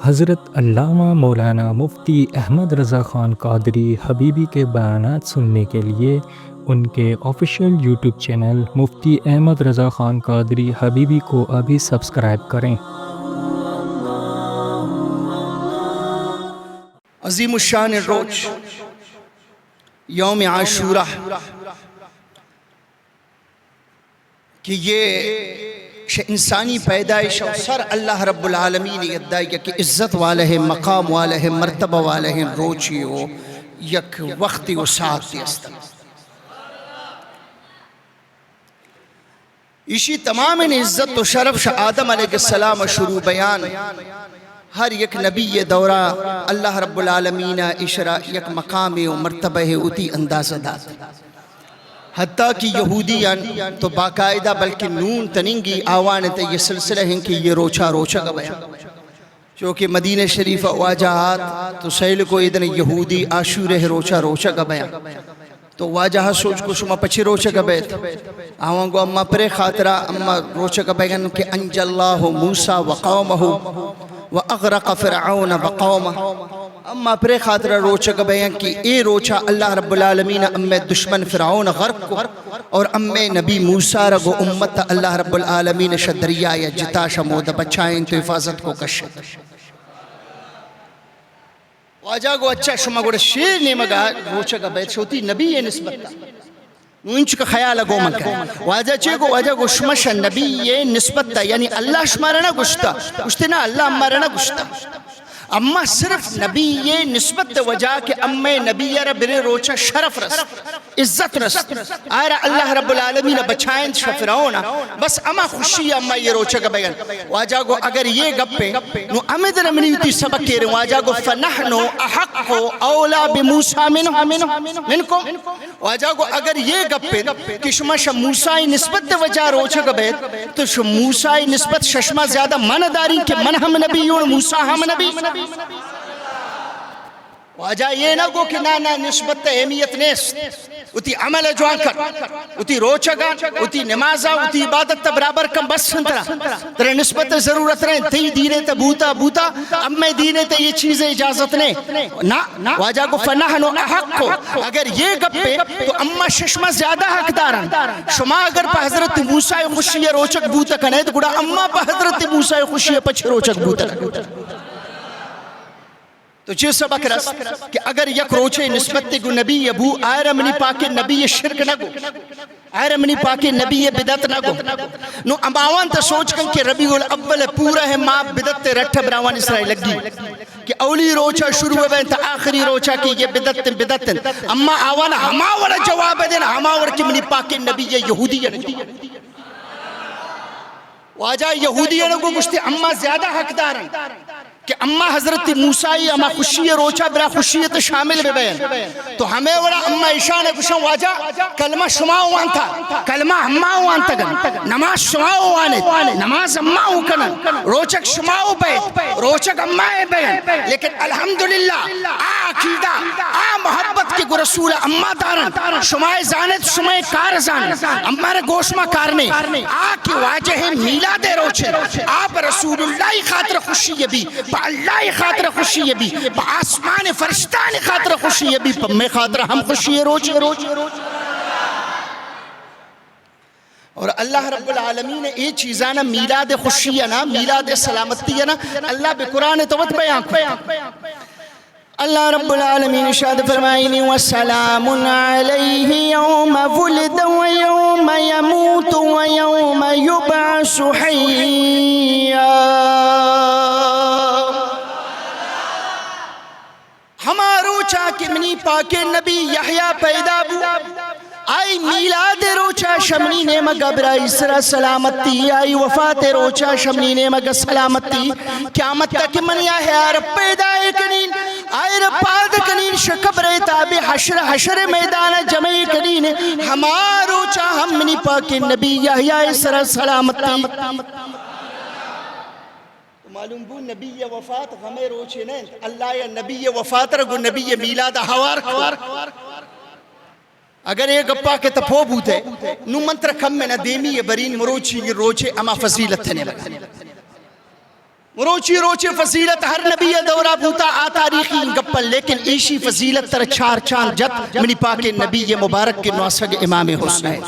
حضرت علامہ مولانا مفتی احمد رضا خان قادری حبیبی کے بیانات سننے کے لیے ان کے آفیشیل یوٹیوب چینل مفتی احمد رضا خان قادری حبیبی کو ابھی سبسکرائب کریں۔ عظیم الشان روز یوم عاشورہ کہ یہ انسانی پیدائش اور سر اللہ رب العالمین یدائی کہ عزت والے مقام والے مرتبہ والے روچی ہو یک وقتی و ساتھ دیستا اسی تمام عزت و شرف شاہ آدم علیہ السلام شروع بیان ہر یک نبی دورہ اللہ رب العالمین اشرا یک مقام و مرتبہ اتی اندازہ دات حتیٰ کہ یہودیان تو باقاعدہ بلکہ نون تننگی آوانت یہ سلسلہ ہیں کہ یہ روچا کا بیان چونکہ مدینہ شریف واجہات تو سیل کو ادن یہودی عاشورہ روچا کا بیان تو واجہ سوچ کو شما پچھے روچا کا بیت آوان کو اما پرے خاطرہ اما روچا کا بیان کہ انجا اللہ موسیٰ وقومہ وَأَغْرَقَ فِرْعَوْنَ وَقَوْمَهُ اما پرے خاطرہ روچہ کا بیان کی اے روچہ اللہ رب العالمین امیں دشمن فرعون غرق کو اور امیں نبی موسیٰ رگو امت اللہ رب العالمین شدریہ یا جتا شمودہ بچائیں تو حفاظت کو کشت واجہ کو اچھا شما گوڑا شیر نیمگا روچہ کا بیت شوتی نبی یہ نسبت انچ کا خیال گو من کر واجہ کو شمش نبی یہ نسبت تا یعنی اللہ شمارنا گشتا گشتے نا اللہ ہمارنا گشتا اما صرف نبی یہ نسبت وجہ کہ امیں نبی رب روچہ شرف رس عزت رس آئرہ اللہ رب العالمین بچائیں شفرعون بس اما خوشی اما یہ روچہ کا بیان واجہ کو اگر یہ گپے نو امد رمنیتی سبق کے رہے واجہ کو فنحنو احقو اولا بموسیٰ منکم واجہ کو اگر یہ گپے کہ شما شا موسیٰ نسبت وجہ روچہ کا بیان تو شما موسیٰ نسبت ششما زیادہ من داری کہ من ہم نبیون موسیٰ ہم نبی واجہ یہ نہ گو کہ نا نسبت اہمیت نیست اتی عمل جوان کر اتی روچہ گا اتی نمازہ اتی عبادت برابر کم بس سنترا ترے نسبت ضرورت رہے تی دینے تا بوتا اب میں دینے تا یہ چیزیں اجازت نے نا واجہ کو فنحنو احق کو اگر یہ گپے تو اما ششمہ زیادہ حق دارن شما اگر پہ حضرت موسیٰ خوشی روچک بوتا کنے تو گوڑا اما پہ حضرت موسیٰ خوشی پچھ روچک بوتا کنے تو چیز سبق رس کہ اگر یک روچے نسبت کو نبی ابو آئرہ منی پاکے نبی شرک نہ گو آئرہ منی پاکے نبی بدت نہ گو نو اماوان تا سوچ کن کہ ربیع الاول پورا ہے ماں بدت رٹھ براوان اسرائیل لگی کہ اولی روچہ شروع ہے تا آخری روچہ کی یہ بدت اما آوان ہماورا جواب دینا ہماورا کی منی پاکے نبی یہودی واجہ یہودی نگو گشتے اما زیادہ حق دارن کہ اما حضرت موسیٰ اما خوشی روچہ برا خوشیت شامل بے بیان تو ہمیں وڑا اما عشان کشن واجہ کلمہ شماؤوان تھا کلمہ ہماؤوان تھا گن نماز شماؤوانت نماز اماؤ کنن روچک شماؤ بیت روچک امائے بیان لیکن الحمدللہ عقیدہ محبت کے رسول اما دارن شمائے زانت شمائے کار زانت امارے گوشمہ کارنے کی واجہ میلاد روچے آپ رسول اللہ خاطر خوشی بھی اللہ خاطر خوشی ہے بھی آسمان فرشتان خاطر خوشی ہے بھی میں خاطر ہم خوشی ہے روچ اور اللہ رب العالمین اے چیزانا میلاد خوشی ہے نا میلاد سلامتی ہے نا اللہ بے قرآن توت بیان اللہ رب العالمین ارشاد فرمائنی وَسَلَامٌ عَلَيْهِ يَوْمَ وُلِدَ وَيَوْمَ يَمُوتُ وَيَوْمَ يُبْعَثُ حَيًّا ہمارو چاکہ منی پاکے نبی یحییٰ پیدا بو آئی میلاد روچہ شمنی نیمگا برا اسرا سلامتی آئی وفات روچہ شمنی نیمگا سلامتی قیامت تک منیا ہے رب پیدا کنین آئی رب پاد کنین شکبر تابع حشر میدان جمع کنین ہمارو چاہ ہم منی پاکے نبی یحییٰ اسرا سلامتی معلوم بو نبی وفات غمے روچے نہیں اللہ یا نبی وفات رگو نبی میلاد حوار اگر ایک گپا کے تپو بوتے نو منتر کم میں نا دیمی برین مروچی روچے اما فضیلت تھنے لگا روچی روچی فضیلت ہر نبی دورہ بھوتا آ تاریخی گپن لیکن ایشی فضیلت تر چار چاند جت منی پاک نبی مبارک کے نواسگ امام حسین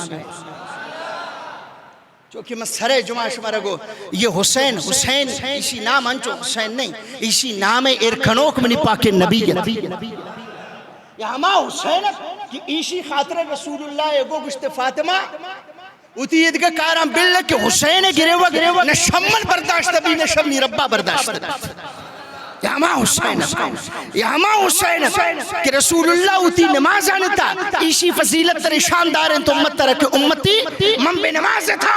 چونکہ میں سرے جمعہ شمارا گو یہ حسین حسین ایشی نام انچو حسین نہیں ایشی نام ارکھنوک منی پاک نبی یہ ہما حسین کہ ایشی خاطر رسول اللہ اگو گشت فاطمہ اتی ادگا کارم بلّہ کہ حسین گریوہ نہ شمن برداشت بھی نہ شمنی ربا برداشت یہ ہما حسین یہ ہما حسین کہ رسول اللہ اتی نماز آنتا ایشی فضیلت تر شاندار ہیں تو امت ترہ کہ امتی من بے نماز تھا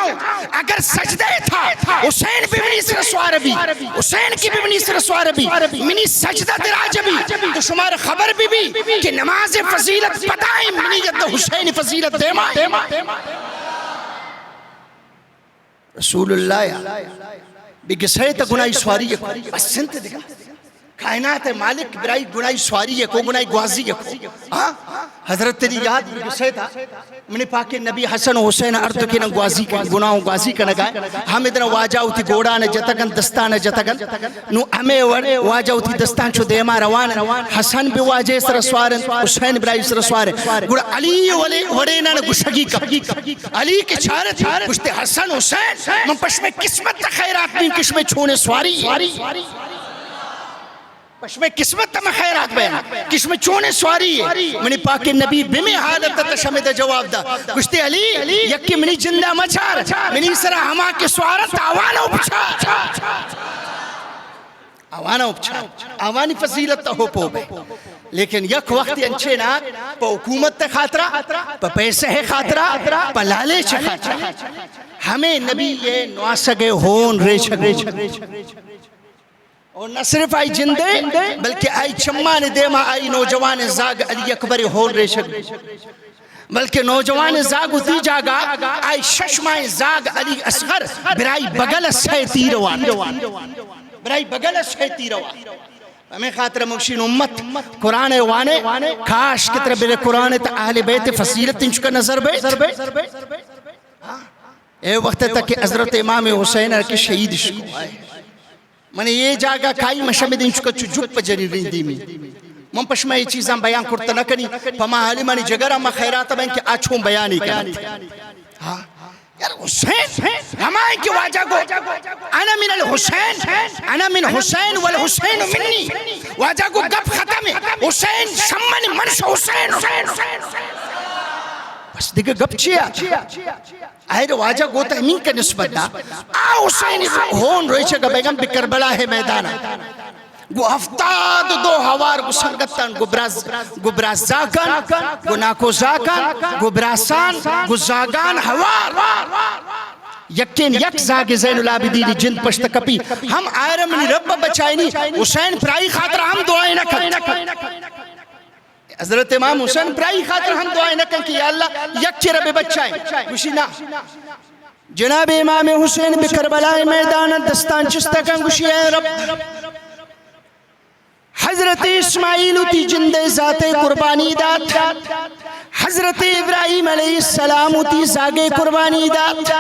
اگر سجدہ تھا حسین بھی منی سر سوار بھی حسین کی بھی منی سر سوار بھی منی سجدہ دراج بھی تو شمار خبر بھی کہ نماز فضیلت پتائیں منی جد حسین فضیلت دیما رسول اللہ بگسے تا گناہی سواری ہے بس سنت دیکھا کائنات مالک برائی گناہی سواری ہے کو گناہی گوازی ہے کو حضرت تیری یاد بگسے تا منی پاک نبی حسن و حسین ارد کے گوازی کا گناہوں گوازی کا نگائے ہم ادھر واجہ ہوتی گوڑا نے جتگن دستان جتگن نو ہمیں واجہ ہوتی دستان چو دیما روان حسن بھی واجہ سر سوارن حسین برائی سر سوارن گوڑا علی وڑینا نے گشگی کا علی کے چارت گشتے حسن حسین من پشم قسمت خیرات میں کشم چھونے سواری پشم قسمت میں خیرات بیان کشم چونے سواری ہے منی پاک نبی بمی حالت تشمد جواب دا گشتے علی یکی منی جندہ مچار منی سرہ ہما کے سوارت آوانا اپچار آوانا اپچار آوانی فضیلت ہو پو بے لیکن یک وقت انچے نا پا حکومت تے خاطرہ پا پیسے ہے خاطرہ پا لالے چھ خاطرہ ہمیں نبی یہ نواسگے ہون ریچھگ اور نہ صرف آئی جندے بلکہ آئی چمان دیما آئی نوجوان زاگ علی اکبر ہون ریشگ بلکہ نوجوان زاگ اتی جاگا آئی ششمائیں زاگ علی اصغر برائی بگل سیتی روان برائی بگل سیتی روان ہمیں خاطر مکشین امت قرآن وانے کاش کتر بلے قرآن تا اہل بیت فصیلت انچکا نظر بے اے وقت تک کہ حضرت امام حسین کی شہید شکو آئے منی یہ جاگا کائی مشمد انچکا چو جھک پا جری رہی میں من پشمہ یہ چیزاں بیان کرتا نہ کنی پما حالی منی جگرہ ما خیراتا بین کہ آچھوں بیانی کرنی یار حسین ہمائیں کی واجہ کو انا من الحسین انا من حسین والحسین منی واجہ کو گب ختم ہے حسین شمن منش حسین بس دیکھے گب چیا آئیر واجہ گوتا امین کا نسبت دا حسین ہون رویچے گا بیگم بکربلا ہے میدانا گو ہفتاد دو ہوار گو سنگتن گو برازاکن گو ناکوزاکن گو براسان گو زاگان ہوار یکین یک زاگ زین العابدین جند پشت کپی ہم آئیر منی رب بچائنی حسین پرائی خاطر ہم دعائیں نہ کریں حضرت امام حسین پرائی خاطر ہم دعائیں نہ کریں کہ یا اللہ یک چی رب بچائیں گوشی نا جناب امام حسین بکربلا میدان دستان چستکن گوشی اے رب حضرت اسماعیل تی جند ذات قربانی دات حضرت ابراہیم علیہ السلام تی زاگے قربانی دات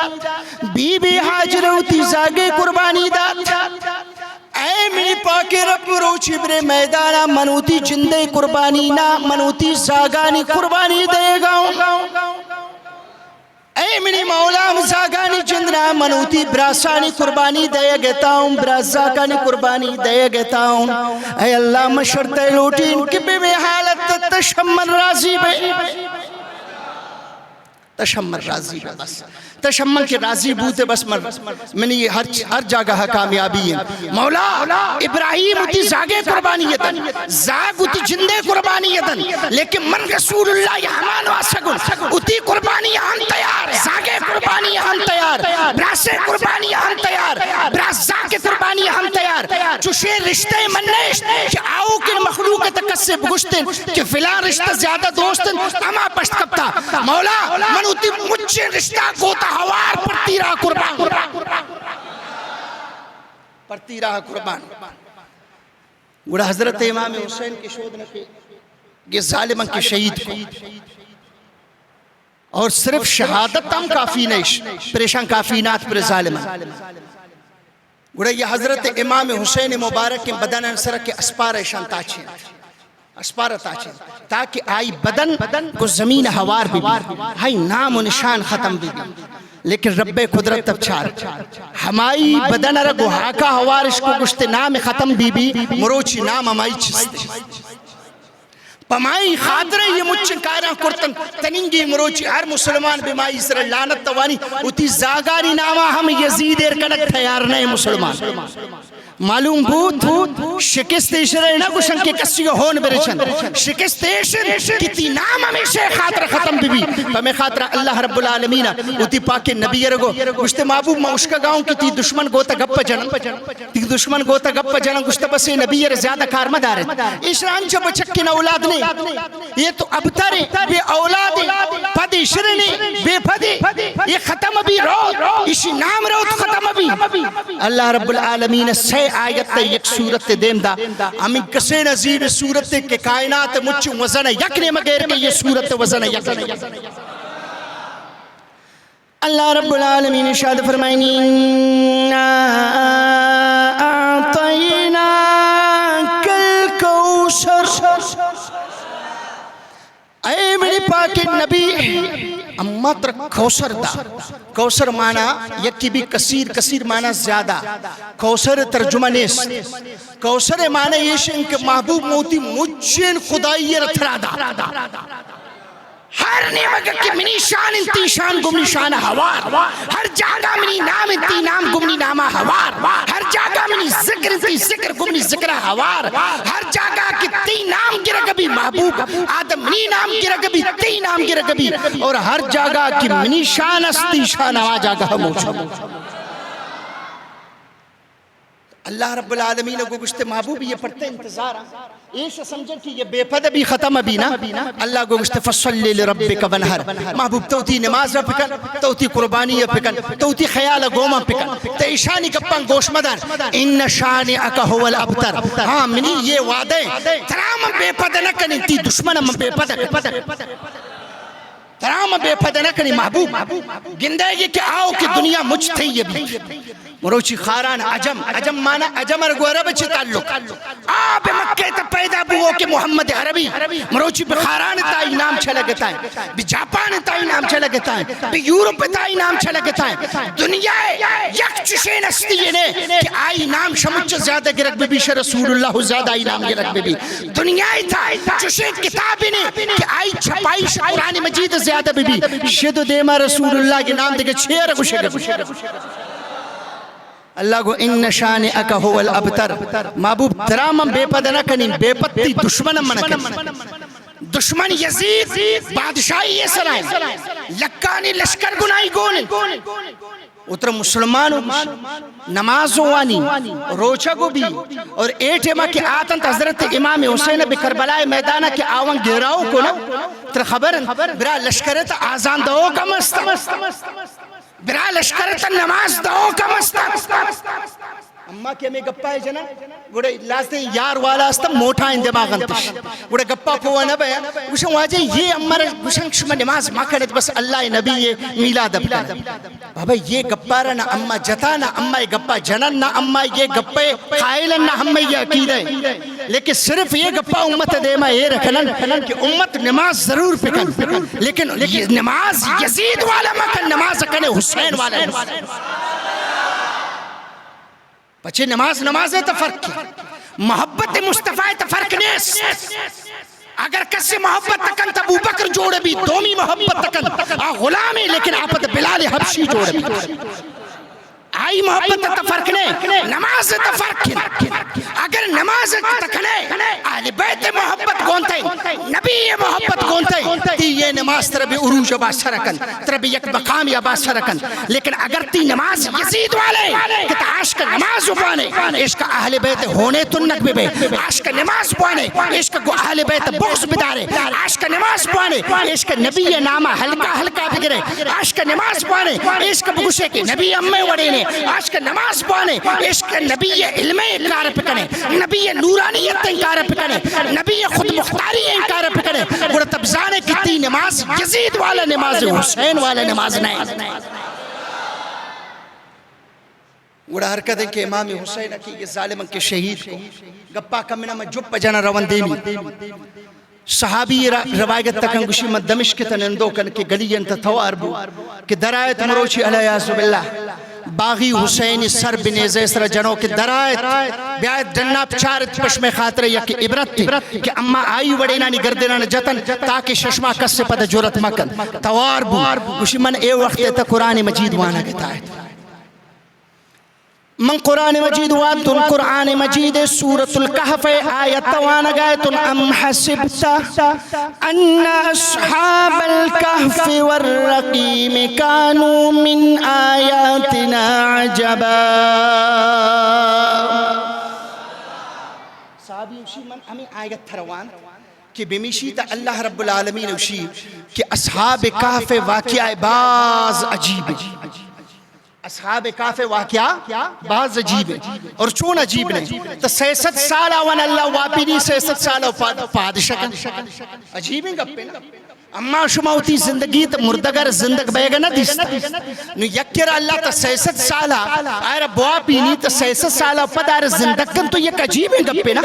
بی بی حاجر تی زاگے قربانی دات اے منی پاک رب روچی برے میدانا منوتی جندے قربانی نا منوتی زاگانی قربانی دے گاؤں اے منی مولا زاگانی جندنا منوتی براسانی قربانی دے گتا ہوں برازاکانی قربانی دے گتا ہوں اے اللہ مشرط لوٹین کبھی میں حالت تشمن راضی بے تشمن راضی بس تشمن کے راضی بوتے بس منی ہر جگہ کامیابی ہے مولا ابراہیم اتی زاگے قربانیتن زاگ اتی جندے قربانیتن لیکن من رسول اللہ یحمان واسگن اتی قربانی ہم تیار زاگے قربانی ہم تیار براسے قربانی ہم تیار براس زاگے قربانی ہم تیار چوشے رشتے مننے کہ آؤ کن مخلوق تکسب گشتن کہ فلان رشتہ زیادہ دوستن اما پشت کبتا مولا من اتی مجھے رشتہ کوتا ہوار پرتی راہ قربان پرتی راہ قربان گوڑا حضرت امام حسین کی شہود نے یہ ظالمان کی شہید کو اور صرف شہادت تم کافی نہیں پریشان کافی نات پر ظالمان گوڑا یہ حضرت امام حسین مبارک کے بدن سر کے اسپار شانتاچیں اسپارت آچیں تاکہ آئی بدن کو زمین ہوار بھی ہائی نام و نشان ختم بھی لیکن رب قدرت تب چھار ہمائی بدن رگو ہاکا ہوارش کو گشتے نام ختم بھی مروچی نام ہمائی چھستے پمائی خاطرہ یہ مجھن کائرہ کرتن تنینگی مروچی ہر مسلمان بیمائی سر لانت توانی اتی زاگاری نامہ ہم یزید ارکنک تیار نئے مسلمان معلوم بود شکست اشرے نہ گوشن کے کسی ہون برچن شکست اشرے کتی نام ہمیشہ خاطر ختم بھی فہمیں خاطر اللہ رب العالمین اتی پاک نبی رگو گوشتے محبوب ما اشکا گاؤں کی تی دشمن گوتا گپا جنن تی دشمن گوتا گپا جنن گوشتے بس نبی رہ زیادہ کار مدارت اشران جب چکن اولاد نے یہ تو ابتر بے اولاد پد اشرے نے بے پدی یہ ختم بھی رو اسی نام رو ختم بھی اللہ رب العالمین سے آیت یک صورت دیم دا ہمیں کسے نظیر صورت کے کائنات مجھ وزن یکنے مگر کہ یہ صورت وزن یکنے اللہ رب العالمین ارشاد فرمائنی اِنَّا أَعْطَيْنَاكَ الْكَوْثَرَ اے میری پاک نبی اما تر کوثر دا کوثر معنی یکی بھی کثیر معنی زیادہ کوثر ترجمہ نیست کوثر معنی یہ شن کہ محبوب موتی مجھن خدایی رتھرا دا ہر نیمگا کی منی شان انتی شان گمنی شان ہوار ہر جاگہ منی نام انتی نام گمنی نامہ ہوار ہر جاگہ منی ذکر انتی ذکر گمنی ذکر ہوار ہر جاگہ کی تی نام گرہ کبھی محبوب آدم منی نام گرہ کبھی تی نام گرہ کبھی اور ہر جاگہ کی منی شان استی شان آ جاگہ موچا اللہ رب العالمین کو گشتے محبوب یہ پڑھتے انتظار ایسا سمجھیں کہ یہ بے پد بھی ختم ابھی نا اللہ کو گشتے فصلی لربک ونہر محبوب توتی نماز پکن توتی قربانی پکن توتی خیال گوما پکن تیشانی کپن گوش مدن ان شانی اکا ہوا الابتر ہاں منی یہ وعدے ترام بے پد نکنی تی دشمن بے پد ترام بے پد نکنی محبوب گندے گی کہ آؤ کہ دنیا مجھ تھی یہ بھی مروچی خاران عجم مانا عجم ارگو عرب چی تعلق آپ مکہ تا پیدا بو کہ محمد عربی مروچی بخاران تائی نام چھلگتا ہے بھی جاپان تائی نام چھلگتا ہے بھی یورپ تائی نام چھلگتا ہے دنیا یک چشین استی نے کہ آئی نام شمچ زیادہ گرک بی بیش رسول اللہ زیادہ آئی نام گرک بی دنیا تھا چشین کتابی نے کہ آئی چھپائش قرآن مجید زیادہ بی شد و دیما رسول اللہ کے نام دیکھے چھیر گوشے اللہ کو ان شان اکا ہوا الابتر محبوب درامم بے پد نکنی بے پتی دشمنم منکن دشمن یزید بادشاہی یہ سرائیں لکانی لشکر گنائی گونن اتر مسلمانوں نمازوں وانی روچہ کو بھی اور ایٹے ماں کے آتن حضرت امام حسین بکربلائے میدانہ کے آوان گیراؤ کو نا تر خبر برا لشکرت آزان دو کا مست برا لشکرت نماز دو کا مست اممہ کے میں گپا ہے جنا گوڑے لازتے یار والا استا موٹا اندماغن تش گوڑے گپا پوانا بیا گوشن واجہ یہ امر گوشن شما نماز ماں کرد بس اللہ نبی میلاد اپنا بابا یہ گپا رہا نا اممہ جتا نا اممہ گپا جنن نا اممہ یہ گپا قائلن نا ہمیں یہ عقید ہے لیکن صرف یہ گپا امت دیما یہ رکھنن کہ امت نماز ضرور پکن لیکن نماز یزید والا مکن نماز کنے حسین والا بچے نماز ہے تو فرق کی محبت مصطفیٰ تو فرق نیس اگر کسی محبت تکن تب ابو بکر جوڑے بھی دومی محبت تکن غلامی لیکن آپت بلال حبشی جوڑے بھی آئی محبت تا فرق نہیں نماز تا فرق نہیں اگر نماز تکنے آل بیت محبت گونتے نبی محبت گونتے تی یہ نماز تربی عروج باس رکن تربی یک مقامی باس رکن لیکن اگر تی نماز یزید والے کہ تا عشق نماز پانے عشق اہل بیت ہونے تنک بے عشق نماز پانے عشق گو اہل بیت بغض بدارے عشق نماز پانے عشق نبی نامہ ہلکا بگرے عشق نماز پانے عشق بگوشے کہ نبی امیں وڑے نے عشق نماز پانے عشق نبی علم انکار پکنے نبی نورانیت انکار پکنے نبی خود مختاری انکار پکنے اور تب زانے کتی نماز یزید والا نماز حسین والا نماز نہیں وڑا حرکت ہے کہ امام حسین کی یہ ظالمن کے شہید کو گپا کمنا میں جب پجانا روان دینی صحابی روایت تکن گوشی من دمشق تنندو کن کے گلی انت توار بو کہ درائت مروچی علیہ عزب اللہ باغی حسین سر بنیزے سر جنوں کے درائت بیایت ڈننا پچارت پشم خاطر یا کہ عبرت تھی کہ اما آئی وڑینا نی گردینا نی جتن تاکہ ششما کس سے پتہ جورت مکن توار بو گوشی من اے وقت تا قرآن مجید وانا گتا ہے من قرآن مجید واتن قرآن مجید سورة الكهف آیت وانا گایتن ام حسبت ان اصحاب الكهف والرقیم كانوا من آیاتنا عجبا صحابی اوشی من ہمیں آیت تھروان کہ بمیشی تا اللہ رب العالمین اوشی کہ اصحاب کہف واقعہ باز عجیب اصحاب کہف واقعہ بعض عجیب ہے اور چون عجیب نہیں تو 66 سالہ ون اللہ واپینی 66 سالہ پادشاہ عجیب ہیں گپے اما شما ہوتی زندگی تا مردگر زندگ بیگا نا دیستا نو یکر اللہ تا 66 سالہ آئر واپینی تا 66 سالہ پدار زندگ کن تو یک عجیب ہیں گپے نا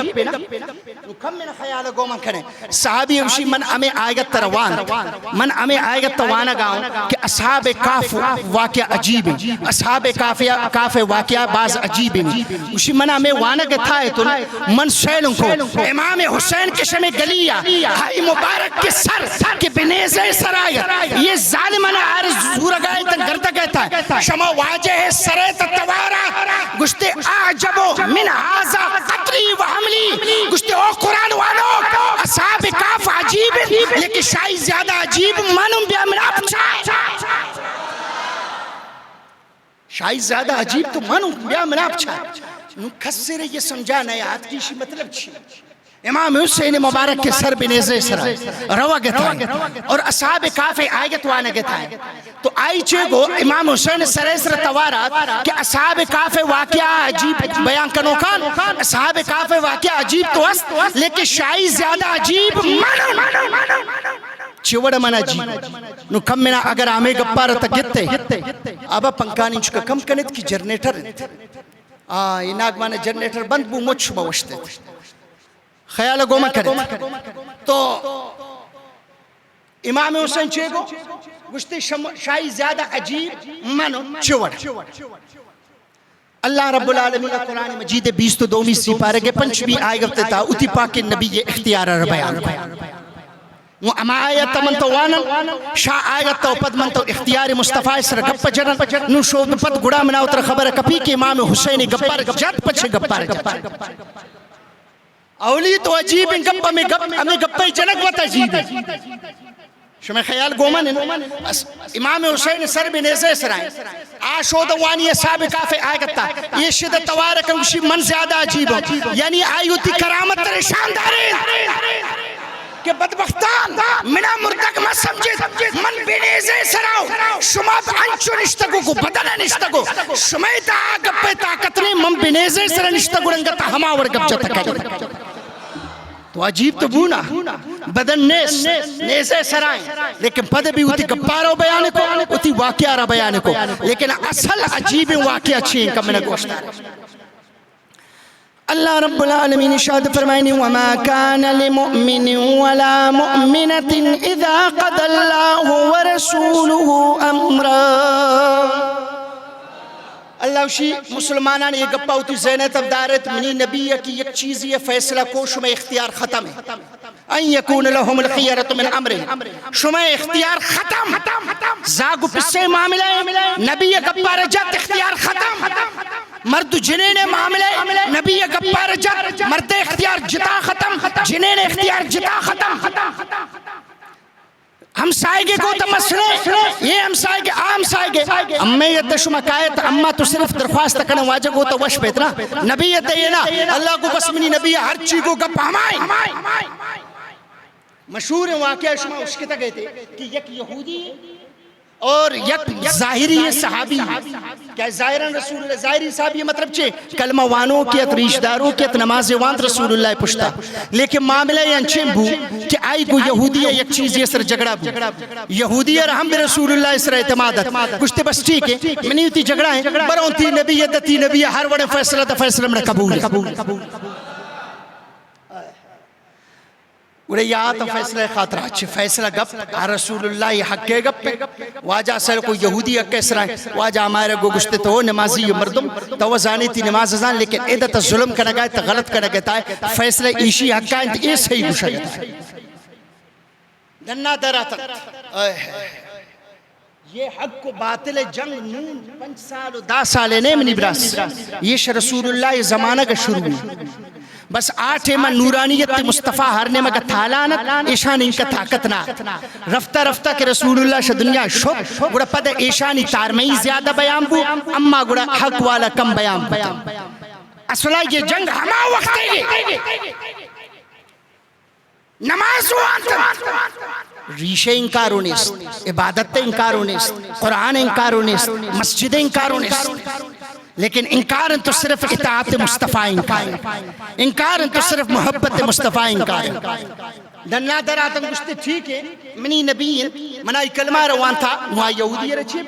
نو کم من خیال گو من کریں صحابی اوشی من ہمیں آیت تروان من ہمیں آیت توانا گاؤں کہ اصحاب کاف واقعہ عجیب ہیں اصحاب کاف واقعہ باز عجیب ہیں اوشی من ہمیں وانا گتا ہے تو من سیلوں کو امام حسین کے شمع گلیہ ہائی مبارک کے سر کے بنیزے سرایت یہ ظالمانہ عرض زورگائے تن گردہ کہتا ہے شما واجہ سریت توارا گشتے آجبو من آزا قطری و حملی گشتے او قرآن وانو اصحاب کاف عجیب لیکن شاہی زیادہ عجیب مانم بیا من آپ چاہے شاہی زیادہ عجیب تو مانم بیا من آپ چاہے نو کس سے یہ سمجھا نیات کی شی مطلب چھی امام حسین مبارک کے سر بنیزے سر روا گتا ہے اور اصحاب کاف آیت وانا گتا ہے تو آئی چھے گو امام حسین سر سر توارات کہ اصحاب کاف واقعہ عجیب بیان کنو کان اصحاب کاف واقعہ عجیب تو است لیکن شاہی زیادہ عجیب چوڑ من عجیب نو کم منا اگر آمیں گپارتا گتے آبا پنکانی چکا کم کنت کی جرنیٹر اناگ مانا جرنیٹر بند بو مچ موشتے خیال گوما کرے تو امام حسین چھے گو گشتے شاہی زیادہ عجیب منو چوڑ اللہ رب العالمین قرآن مجید 22 سپارے کے 5 آئے گفتے تھا اتی پاک نبی اختیار ربیان وہ اما آیت من تو وانا شاہ آیت تو پد من تو اختیار مصطفیٰ سر گپ جرن نو شو پد گڑا منا اتر خبر کپی کہ امام حسین گپار جات پچھے گپار اولی تو عجیب ان گپا میں ہمیں گپا جنک وات عجیب ہے شمع خیال گومن امام حسین سر بنیزے سرائیں آشو دوانی صاحب کافے آگتا یہ شدت توارکن کشی من زیادہ عجیب ہو یعنی آئیوتی کرامت تر شاندارین کہ بدبختان منا مردک ما سمجھت من بنیزے سراؤ شما انچو نشتگو کو بدن نشتگو شما تا آگپ طاقت نہیں من بنیزے سر نشتگو رنگتا ہما ورگب جتا کہی تو عجیب تو بونا بدن نیزے سرائیں لیکن پد بھی اتی گپارو بیانے کو اتی واقعہ را بیانے کو لیکن اصل عجیب واقعہ چھین کا میں گوشتا ہے اللہ رب العالمین ارشاد فرمائنی وما كان لمؤمن ولا مؤمنة اذا قضى الله ورسوله امرا اللہ وشی مسلمانان یہ گپا ہوتی زینت افدارت منی نبی کی یک چیز یہ فیصلہ کو شما اختیار ختم ہے ان یکون لهم الخیرت من امرہ شما اختیار ختم زاگو پسے معاملہ نبی گپا رجت اختیار ختم مرد جنین معاملہ نبی گپا رجت مرد اختیار جتا ختم جنین اختیار جتا ختم ہم سائے کو تو مسئلے یہ ہم سائے عام سائے امی یہ شما کہت اما تو صرف درخواست کرنے واجہ کو تو وش پیتنا نبی یہ دینا اللہ کو بس منی نبی ہر چیز کو گپ ہمائیں مشہور واقعہ شما اس کے تک گئے تھے کہ یک یہودی اور یک ظاہری صحابی کیا ظاہران رسول اللہ ظاہری صحابی مطلب چھے کلمہ وانوں کیت ریشداروں کیت نماز واند رسول اللہ پشتا لیکن معاملہ ینچیں بھو کہ آئی کو یہودی یک چیز یہ سر جگڑا بھو یہودی رحم برسول اللہ اس رہ اعتمادت کچھتے بس ٹھیک ہے منی ہوتی جگڑا ہے برون تی نبی دتی نبی ہر وڑے فیصلہ تا فیصلہ میں قبول گوڑے یاد فیصلہ خاطرہ اچھے فیصلہ گپ رسول اللہ حق کے گپ پہ واجہ سر کو یہودی حق کیس رہے واجہ ہمارے گو گشتے تو نمازی مردم تو زانی تھی نماز ازان لیکن ایدہ تا ظلم کرنا گئے تا غلط کرنا گئے ہے فیصلہ ایشی حق کا انت یہ صحیح گوشا گئے ہے دنہ دراتا یہ حق کو باطل جنگ نون 5 سال و 10 سال نے منی براس یہ رسول اللہ زمانہ کا شروع ہے بس 8 من نورانیت مصطفیٰ ہرنے مگا تھالانت ایشانی ان کا طاقت نہ رفتہ رفتہ کہ رسول اللہ شا دنیا شب گوڑا پدہ ایشانی تارمئی زیادہ بیان بو اما گوڑا حق والا کم بیان بو اصلا یہ جنگ ہما وقت ہے نماز ریشے انکاروں نیست عبادت انکاروں نیست قرآن انکاروں نیست مسجد انکاروں نیست لیکن انکار تو صرف اطاعت مصطفیٰ انکار تو صرف محبت مصطفیٰ انکار دنیا در آتم گشتے ٹھیک ہے منی نبی منائی کلمہ روان تھا وہاں یہودی رچے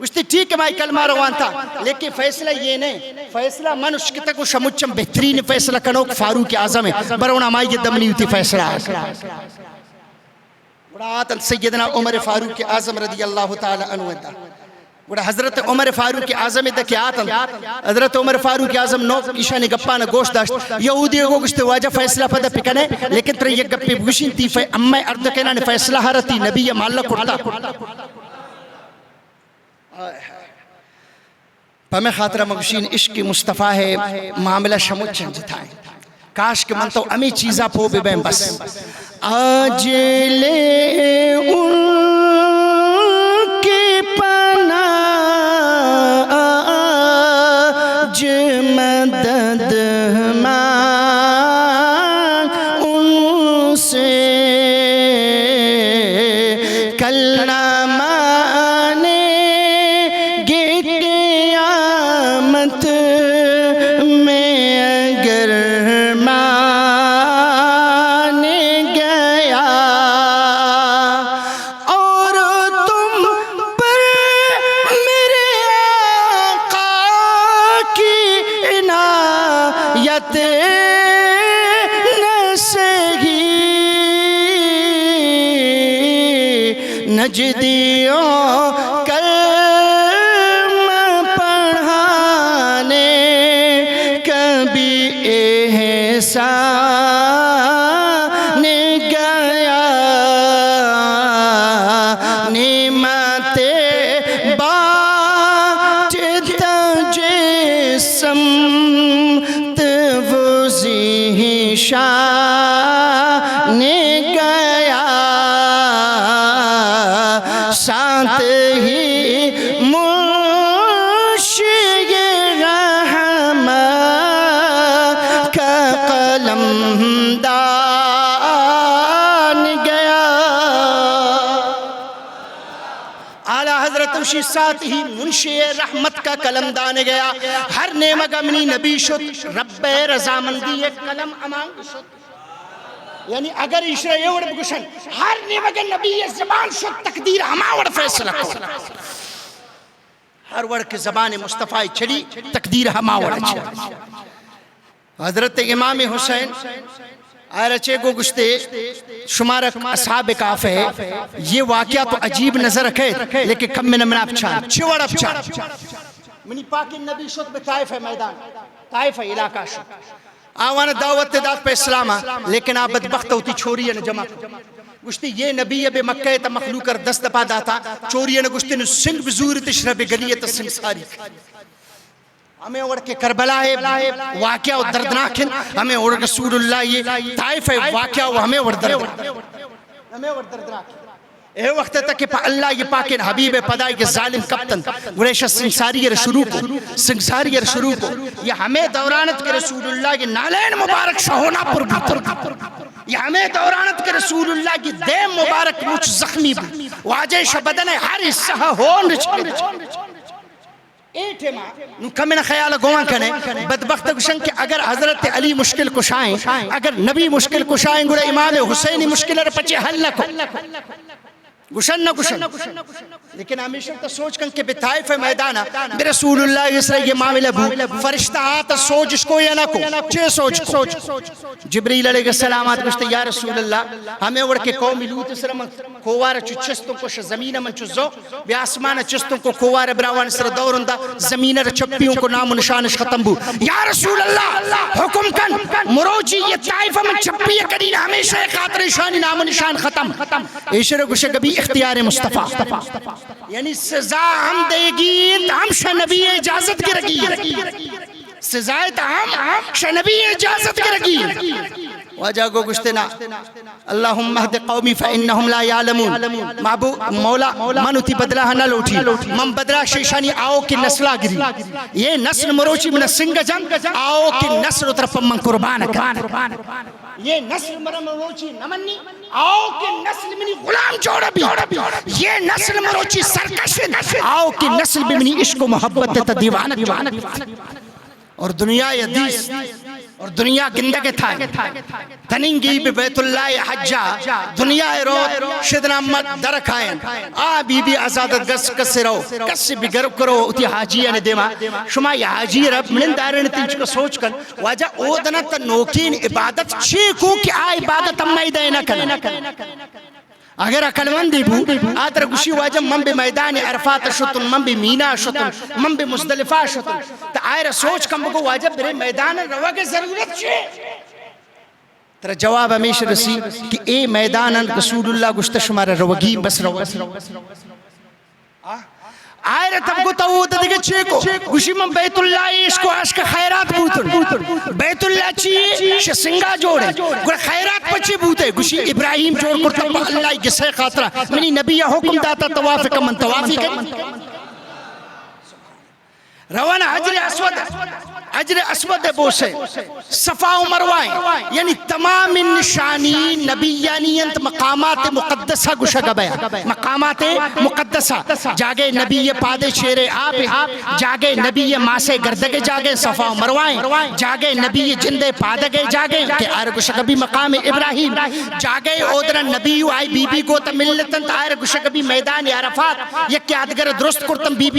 گشتے ٹھیک ہے منائی کلمہ روان تھا لیکن فیصلہ یہ نہیں فیصلہ من اس کی تک شمچم بہترین فیصلہ کنوک فاروق اعظم ہے برونا مائی یہ دمنی ہوتی فیصلہ بڑا سیدنا عمر فاروق اعظم رضی اللہ تعالی عنہ دا بڑا حضرت عمر فاروق اعظم دا کیا آتا حضرت عمر فاروق اعظم نو کشانی گپانا گوشت داشت یہودی کو گشتے واجہ فیصلہ پدہ پکنے لیکن تر یک گپی بگوشین تی امی اردکینا نے فیصلہ ہرتی نبی مالا کرتا پہمیں خاطرہ مگوشین عشق مصطفیٰ ہے معاملہ شمود چنج تھا کاش کہ من تو امی چیزہ پو بے بین بس آج لے ان کے پناہ آج مدد مانگ ان سے کل نہ مانے گے قیامت میں اگر نجدیوں کلمہ پڑھانے کبھی احسان گیا نعمت بانٹتا جسم تفضیح شان گیا ساتھ ہی مرشد رحمت کا قلم دان گیا اعلیٰ حضرت وشی ساتھ ہی منشد رحمت کا قلم دان گیا ہر نعمت امنی نبی شد رب رضامندی ایک قلم امان شد یعنی اگر عشرہ یہ وڑ بگوشن ہر نعمت نبی زبان شد تقدیر ہما وڑ فیصلہ کو ہر وڑ کے زبان مصطفیٰ چھڑی تقدیر ہما وڑ چھڑی حضرت امام حسین آرچے کو گشتے شمارک اصحاب کاف ہے یہ واقعہ تو عجیب نظر رکھے لیکن کم من آپ چھان چھوڑ اب چھان منی پاک نبی شد بے طائف ہے میدان طائف ہے علاقہ شد آوانا دعوت داد پہ اسلامہ لیکن آپ بدبخت ہوتی چھوڑی ہے جمع گشتی یہ نبی بے مکہ تا مخلوق کر دست پا داتا چوری ہے گشتی نے سنگ بزوری تشرب گلیت سنگ ساری ہمیں اوڑ کے کربلا ہے واقعہ و دردناک ہمیں اوڑ رسول اللہ یہ طائف ہے واقعہ و ہمیں اوڑ دردناک اے وقت تک کہ اللہ یہ پاکن حبیب پدائی کے ظالم کپتن گریشہ سنگساری شروع کو یہ ہمیں دورانت کے رسول اللہ کے نالین مبارک شہونا پر بھی یہ ہمیں دورانت کے رسول اللہ کی دیم مبارک روچ زخمی بھی واجه شبدن هر حصہ ہون رچ ایٹھما نو کمنا خیال گوان کنے بدبخت گوشن کہ اگر حضرت علی مشکل کشائیں اگر نبی مشکل کشائیں گوڑا امام حسینی مشکل ہے پچے حل نہ کو گوشن نہ گوشن لیکن ہمیشہ تا سوچ کن کہ بطائف میدانا بے رسول اللہ اس رہے یہ معاملہ بھو فرشتہ آتا سوچ اس کو یا نہ کو چھے سوچ کو جبریل علیہ السلام آتا گوشتے یا رسول اللہ ہمیں وڑ کے قومی لوت اس رہے کووار چستوں کو زمین من چزو بے آسمان چستوں کو کووار براوان سر دورندہ زمین چپیوں کو نام و نشانش ختم بھو یا رسول اللہ حکم کن مروجی یہ طائف من چپی کدین ہمیشہ خاطر شانی نام و نشان ختم ایشر گوشے کبھی اختیار مصطفیٰ یعنی سزا ہم دے گی ہم شنبی اجازت کے رگی سزایت ہم شنبی اجازت کے رگی واجہ کو گشتنا اللہم اہد قومی فإنہم لا یعلمون مولا منو تی بدلہ نہ لوٹی من بدلہ شیشانی آؤ کی نسلہ گری یہ نسل مروچی من سنگ جنگ آؤ کی نسل اتر پا من قربان کر یہ نسل مروچی نمانی آؤ کی نسل منی غلام جوڑا بھی یہ نسل مروچی سرکش آؤ کی نسل بھی منی عشق و محبت تا دیوانت اور دنیا حدیث اور دنیا گندگ تھا تننگی بی بیت اللہ حجہ دنیا رو شدنا امت درکھائیں بی بی ازادت گس کسی رو کسی بھی گرب کرو اتی حاجیہ نے دیما شما یہ حاجی رب من دارن تنچ کو سوچ کر واجہ او دنا تا نوکین عبادت چھے کو کہ عبادت امی دینا کرنا اگر اکلمندی بھو آدر گوشی واجہ من بی میدان عرفات شتن من بی مینا شتن من بی مزدلفہ شتن تا آئر سوچ کم بگو واجہ برے میدان روا کے ضرورت چھے ترہ جواب ہمیشہ رسی کہ اے میدان رسول اللہ گشتہ شمارا روگی بس روا آئر تب کو تاوتا دیکھے چھے کو گوشی من بیت اللہ عشق و عشق خیرات بوتن بیت اللہ چیئے سنگا جوڑے گوڑا خیرات پچھے بوتے گوشی ابراہیم جوڑ کرتا پا اللہ گسے خاطرہ منی نبی حکم داتا توافق من توافی کے روانا حجر اسود بوسے صفا و مروائیں یعنی تمام نشانی نبیانیت مقامات مقدسہ گشگا بیا مقامات مقدسہ جاگے نبی پادے شیر آپ جاگے نبی ماسے گردگے جاگے صفا و مروائیں جاگے نبی جندے پادگے جاگے کہ آر گشگبی مقام ابراہیم جاگے اودر نبی آئی بی بی کو تملتن آر گشگبی میدان عرفات یک یادگر درست کرتن بی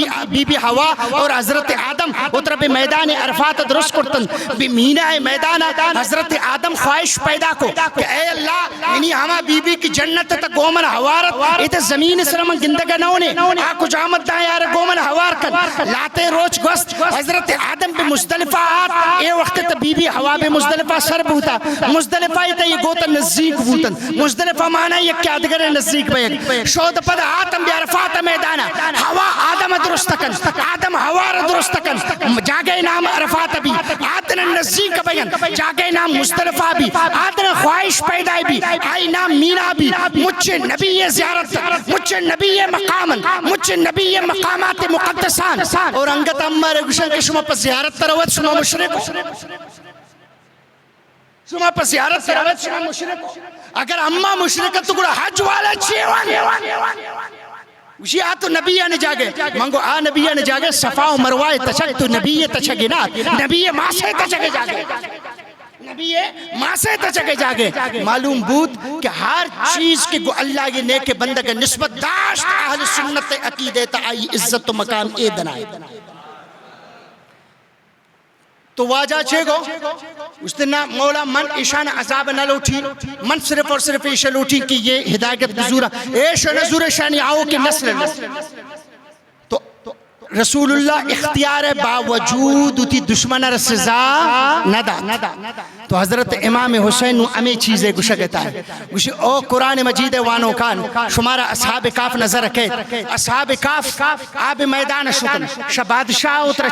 بی ہوا اور حضرت آدم اتر بی میدان عرفات درست کرتن بی مینہ میدان حضرت آدم خواہش پیدا کو کہ اے اللہ انہی ہما بی بی کی جنت تا گومن حوارت ایتا زمین سرمن گندگا نونے آکو جامت دائیں یار گومن حوار کن لاتے روچ گوست حضرت آدم بی مزدلفہ آت اے وقت تا بی بی ہوا بی مزدلفہ سر بوتا مزدلفہ ایتا یہ گوتا نزدیک بوتن مزدلفہ معنی یہ کیا دگر نزدیک بیگ شود پد آدم بی عرفات میدانا ہوا آدم درست کن آدم حوار درست کن جاگے نام عرفات بھی آدن نزدیک بیان جاگے نام مزدلفہ بھی آدن خواہش پیدا بھی آئی نام مینا بھی مجھے نبی زیارت مجھے نبی مقامن مجھے نبی مقامات مقدسان اور انگت امہ رگوشن کے شما پا زیارت تروت شما مشرک شما پا زیارت تروت شما مشرک اگر امہ مشرکت تو گوڑا حج والا چیوان اسی آتو نبیہ نے جاگے مانگو نبیہ نے جاگے صفا و مروائے تچک تو نبیہ تچگے نا نبیہ ماسے تچگے جاگے نبیہ ماسے تچگے جاگے معلوم بود کہ ہر چیز کے گو اللہ یہ نیک بندہ نسبت داشت اہل سنت عقیدے تا آئی عزت و مقام اے دنائے تو واجہ چھے گو اس دن مولا من ایشان عذاب نہ لوٹی من صرف اور صرف ایشہ لوٹی کہ یہ ہدایت نزورہ ایشہ نزور شانی آؤ کی نسل تو رسول اللہ اختیار باوجود تی دشمن رسزا ندا تو حضرت امام حسین نو امی چیزیں گوشہ گتا ہے گوشی او قرآن مجید وانو کان شمارا اصحاب کاف نظر رکھت اصحاب کاف آب میدان شتن شبادشاہ اتر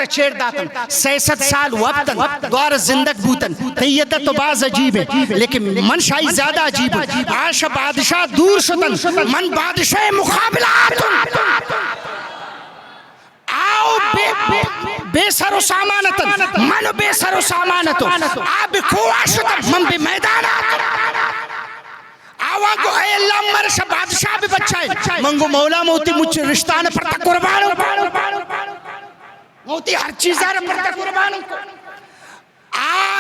چیر داتن 600 سال وقتن دوار زندگ بوتن تیدت تو باز عجیب ہے لیکن منشائی زیادہ عجیب ہے آشا بادشاہ دور شتن من بادشاہ مقابلات آؤ بے سر و سامانتن من بے سر و سامانتو آب کھواشتن من بے میدان آواں کو اے اللہ مرشا بادشاہ بھی بچائے منگو مولا موتی مجھ رشتہ نے پرتا قربانوں موتی ہر چیزہ نے پرتا قربانوں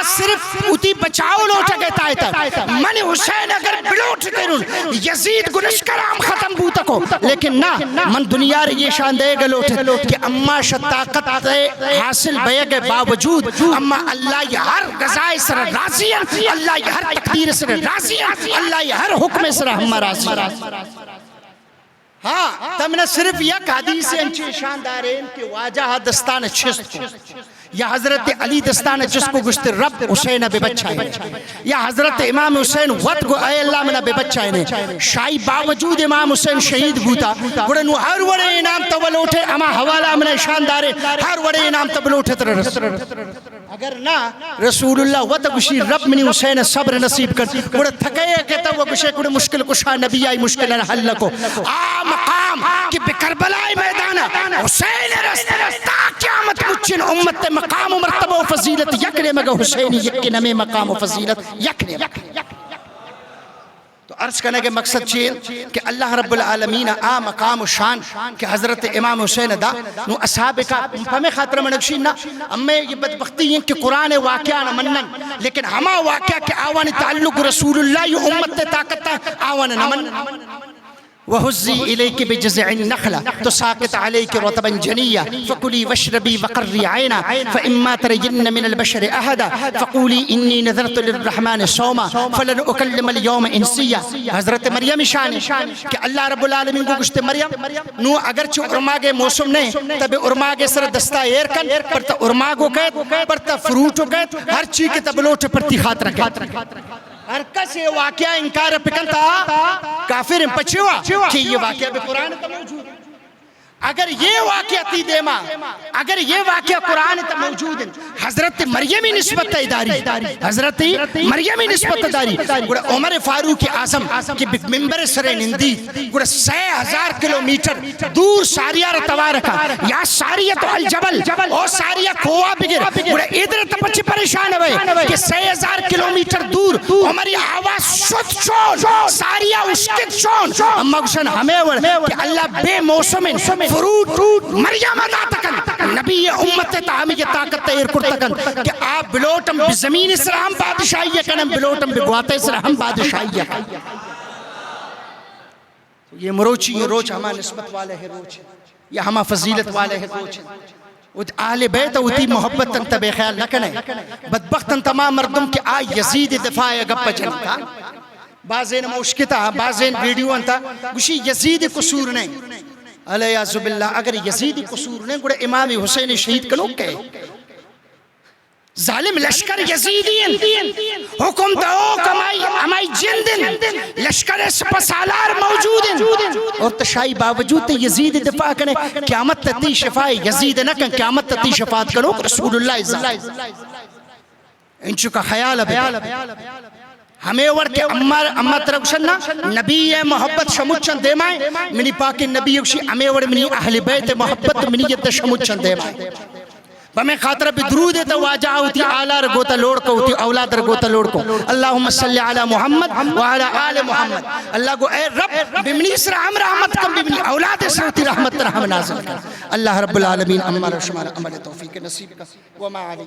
صرف اتی بچاؤ لوٹا گئتا ہے من حسین اگر بلوٹ کرن یزید گنشکر آم ختم بوتا کو لیکن نا من دنیا رہ یہ شان دے گا لوٹے کہ اما شتاقت حاصل بے گے باوجود اما اللہ یہ ہر غزائے سر راضی ہیں اللہ یہ ہر تقدیر سر راضی ہیں اللہ یہ ہر حکم سر ہم راضی ہیں ہاں تم نے صرف یک حدیث انچے شاندار ہیں کہ واجہ دستان چست کو یا حضرت علی دستان جس کو گشت رب حسین بے بچائے یا حضرت امام حسین وط کو اے اللہ منا بے بچائے شاہی باوجود امام حسین شہید بوتا گوڑنو ہر وڑے انام تول اٹھے اما حوالہ منا شاندارے ہر وڑے انام تول اٹھے تر اگر نا رسول اللہ وط گشی رب منی حسین صبر نصیب کر گوڑا تھکے کہتا وہ گشے گوڑے مشکل کو شاہ نبی آئی مشکل حل کو مقام کہ بکربلائی میدانا حسین رستا قیامت مچن امت مقام و مرتبہ و فضیلت یکنے مگا حسینی یکنے میں مقام و فضیلت یکنے تو عرض کرنے کے مقصد چیئے کہ اللہ رب العالمین مقام و شان کہ حضرت امام حسین دا نو اصحاب کا ہمیں خاطر منکشین نا ہمیں یہ بدبختی ہیں کہ قرآن واقعہ نہ منن لیکن ہما واقعہ کہ آوان تعلق رسول اللہ یہ امت طاقت آوان نہ منن وَهُزِّي إِلَيْكِ بِجَزْعِ النَّخْلَةِ تُسَاقِطْ عَلَيْكِ رُطَبًا جَنِيًّا فَكُلِي وَاشْرَبِي وَقَرِّي عَيْنًا فَإِمَّا تَرَيِنَّ مِنَ الْبَشَرِ أَحَدًا فَقُولِي إِنِّي نَذَرْتُ لِلرَّحْمَنِ صَوْمًا فَلَنْ أُكَلِّمَ الْيَوْمَ إِنسِيًّا حضرت مریم شان کہ اللہ رب العالمین کو گشتے مریم نو اگرچہ ارماغے موسم نہیں تب ارماغے سر دستہ ایر کن پرتا ارماغو کہت پرتا فروٹو کہت ہر چیز کے تبلوٹ پرتی خاطر کہت ہر کس یہ واقعہ انکار پکنتا کافر پچھوا کہ یہ واقعہ بھی قرآن تا موجود ہے اگر یہ واقعہ تی دیما اگر یہ واقعہ قرآن تا موجود ہے حضرت مریمی نسبت اداری حضرت مریمی نسبت اداری گوڑا عمر فاروق اعظم کی ممبر سر نندی گوڑا 6000 کلومیٹر دور ساریہ رتوا رکھا یا ساریہ تو الجبل اور ساریہ کھوا بگر گوڑا ادھر تپچی پریشان ہوئے کہ 6000 کلومیٹر دور عمری آواز شد چون ساریہ اسکت چون اما گوشن ہمیں ور کہ اللہ بے موسم فروٹ مریم ادا تکن نبی امت تعامی کی طاقت تیر کرتکن کہ آپ بلوٹم بزمین اسرام بادشاہی کنم بلوٹم بگوات اسرام بادشاہی کنم یہ مروچی یہ روچ ہما نسبت والے ہے روچ یہ ہما فضیلت والے ہے روچ اہل بیت ہوتی محبت تنتبہ خیال نہ کنے بدبخت تمام مردم کے آئی یزید دفاع گپ جنتا بعضین موشکتا بعضین ویڈیو انتا گوشی یزید قصور نہیں علیہ عزب اللہ اگر یزیدی قصور نے گوڑے امام حسین شہید کا لوگ کہے ظالم لشکر یزیدین حکم دعو کمائی جندن لشکر سپسالار موجود ہیں اور تشائی باوجود یزید دفاع کرنے قیامت تی شفائی یزید نہ کن قیامت تی شفاعت کرو رسول اللہ ظالم انچو کا خیال ہے ہمیں ورد کہ امہ ترکشن نبی محبت شموچن دے مائیں منی پاک نبی اکشی ہمیں ورد منی اہل بیت محبت منی جد شموچن دے مائیں بہمیں خاطر بھی درود ہے تو واجہ ہوتی آلہ رگوتا لوڑ کو ہوتی اولاد رگوتا لوڑ کو اللہم صلی علی محمد وعلی آل محمد اللہ کو اے رب بمنی سر ہم رحمت کم بمنی اولاد سر ہوتی رحمت رحم نازل کر اللہ رب العالمین امال و شمال عمل توفیق نصیب کا وما علی